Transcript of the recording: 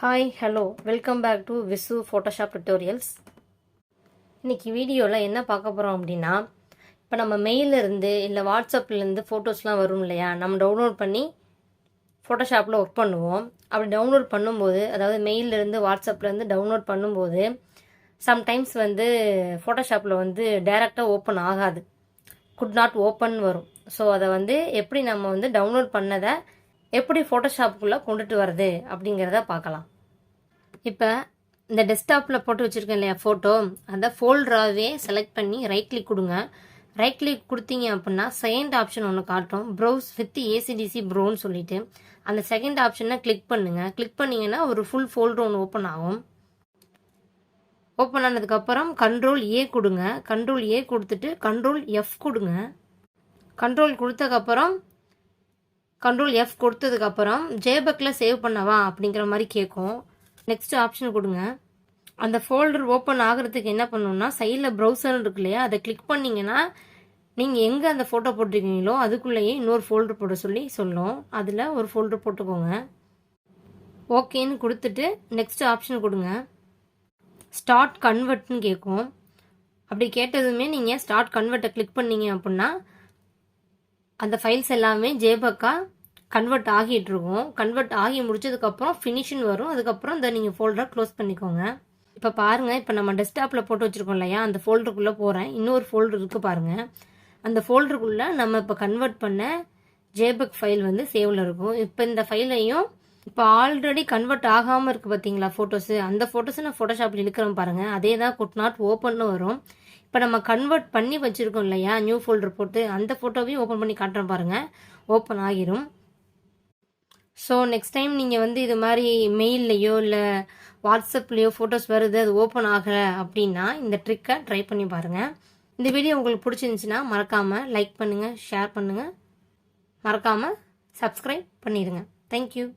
Hi, hello, welcome back to Visu Photoshop Tutorials. இன்னைக்கு வீடியோவில் என்ன பார்க்க போகிறோம் அப்படின்னா, இப்போ நம்ம மெயிலிருந்து இல்லை வாட்ஸ்அப்லேருந்து ஃபோட்டோஸ்லாம் வரும் இல்லையா, நம்ம டவுன்லோட் பண்ணி ஃபோட்டோஷாப்பில் ஒர்க் பண்ணுவோம். அப்படி டவுன்லோட் பண்ணும்போது, அதாவது மெயிலிருந்து வாட்ஸ்அப்லேருந்து டவுன்லோட் பண்ணும்போது சம்டைம்ஸ் ஃபோட்டோஷாப்பில் டைரெக்டாக ஓப்பன் ஆகாது, குட் நாட் ஓப்பன் வரும். ஸோ அதை எப்படி நம்ம டவுன்லோட் பண்ணதை எப்படி ஃபோட்டோஷாப்புக்குள்ளே கொண்டுட்டு வரது அப்படிங்கிறத பார்க்கலாம். இப்போ இந்த டெஸ்க்டாப்பில் போட்டு வச்சுருக்கேன் இல்லையா ஃபோட்டோ, அதை ஃபோல்டராகவே செலக்ட் பண்ணி ரைட் கிளிக் கொடுங்க. ரைட் கிளிக் கொடுத்தீங்க அப்படின்னா செகண்ட் ஆப்ஷன் ஒன்று காட்டும், ப்ரௌஸ் வித் ஏசிடிசி ப்ரோன்னு சொல்லிட்டு. அந்த செகண்ட் ஆப்ஷனை கிளிக் பண்ணுங்கள். கிளிக் பண்ணிங்கன்னா ஒரு ஃபுல் ஃபோல்டர் ஒன்று ஓப்பன் ஆகும். ஓப்பன் ஆனதுக்கப்புறம் கண்ட்ரோல் ஏ கொடுங்க. கண்ட்ரோல் ஏ கொடுத்துட்டு கண்ட்ரோல் எஃப் கொடுங்க. கண்ட்ரோல் கொடுத்ததுக்கப்புறம் கண்ட்ரோல் எஃப் கொடுத்ததுக்கப்புறம் ஜேபெக்கில் சேவ் பண்ணவா அப்படிங்கிற மாதிரி கேட்கும். நெக்ஸ்ட் ஆப்ஷன் கொடுங்க. அந்த ஃபோல்டர் ஓப்பன் ஆகிறதுக்கு என்ன பண்ணணும்னா, சைடில் ப்ரௌசர் இருக்கு இல்லையா, அதை கிளிக் பண்ணிங்கன்னா நீங்கள் எங்கே அந்த ஃபோட்டோ போட்டிருக்கீங்களோ அதுக்குள்ளேயே இன்னொரு ஃபோல்டர் போட சொல்லும். அதில் ஒரு ஃபோல்டர் போட்டுக்கோங்க. ஓகேன்னு கொடுத்துட்டு நெக்ஸ்ட் ஆப்ஷன் கொடுங்க. ஸ்டார்ட் கன்வெர்ட்னு கேட்கும். அப்படி கேட்டதுமே நீங்கள் ஸ்டார்ட் கன்வெர்ட்டை கிளிக் பண்ணீங்க அப்படின்னா அந்த ஃபைல்ஸ் எல்லாமே ஜேபெக்காக கன்வெர்ட் ஆகிட்டு இருக்கும். கன்வெர்ட் ஆகி முடிச்சதுக்கப்புறம் ஃபினிஷ்னு வரும். அதுக்கப்புறம் இந்த நீங்கள் ஃபோல்டரை க்ளோஸ் பண்ணிக்கோங்க. இப்போ பாருங்கள், இப்போ நம்ம டெஸ்க்டாப்பில் போட்டு வச்சுருக்கோம் இல்லையா, அந்த ஃபோல்டருக்குள்ளே போகிறேன். இன்னொரு ஃபோல்டர் இருக்குது பாருங்கள். அந்த ஃபோல்டருக்குள்ளே நம்ம இப்போ கன்வெர்ட் பண்ண ஜேபெக் ஃபைல் சேவில் இருக்கும். இப்போ இந்த ஃபைலையும் இப்போ ஆல்ரெடி கன்வெர்ட் ஆகாமல் இருக்குது பார்த்தீங்களா ஃபோட்டோஸு, அந்த ஃபோட்டோஸை நான் ஃபோட்டோஷாப்பில் இழுக்கிறேன் பாருங்கள். அதே தான் குட் நாட் ஓப்பன்னு வரும். இப்போ நம்ம கன்வெர்ட் பண்ணி வச்சுருக்கோம் இல்லையா நியூ ஃபோல்டர் போட்டு, அந்த ஃபோட்டோவையும் ஓப்பன் பண்ணி காட்டுறேன் பாருங்கள், ஓப்பன் ஆகிரும். ஸோ நெக்ஸ்ட் டைம் நீங்கள் இது மாதிரி மெயில்லையோ இல்லை வாட்ஸ்அப்லேயோ ஃபோட்டோஸ் வருது, அது ஓப்பன் ஆகலை அப்படின்னா இந்த ட்ரிக்கை ட்ரை பண்ணி பாருங்கள். இந்த வீடியோ உங்களுக்கு பிடிச்சிருந்துச்சின்னா மறக்காமல் லைக் பண்ணுங்கள், ஷேர் பண்ணுங்கள், மறக்காமல் சப்ஸ்கிரைப் பண்ணிடுங்க. தேங்க்யூ.